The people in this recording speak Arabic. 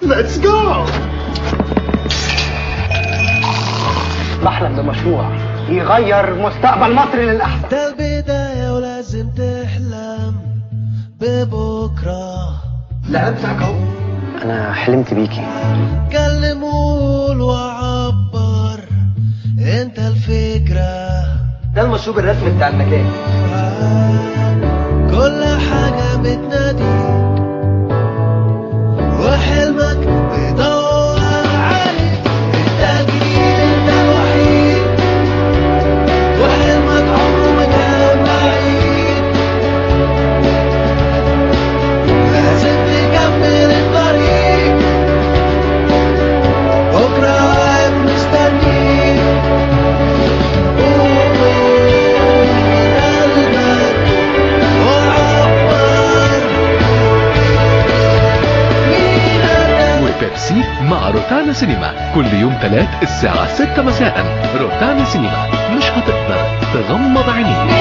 Let's go. بحلم بمشروع يغير مستقبل مصر للأحسن. ده البداية ولازم تحلم ببكرة. لا بتاعك اهو. أنا حلمت بيكي. كلم قول وعبر، انت الفكرة. ده المشروب الرسمي بتاع المكان. كل حاجة بتناديك وحلمك بيدور عليك. انت الجديد انت الوحيد وحلمك عمره ما كان بعيد. لازم تكمل الطريق، بكرة واقف مستنيك. قول قلبك وعبر. وبيبسي مع روتانا سينما كل يوم ثلاث الساعة 6 مساء. روتانا سينما مش هتقدر تغمض عينيك.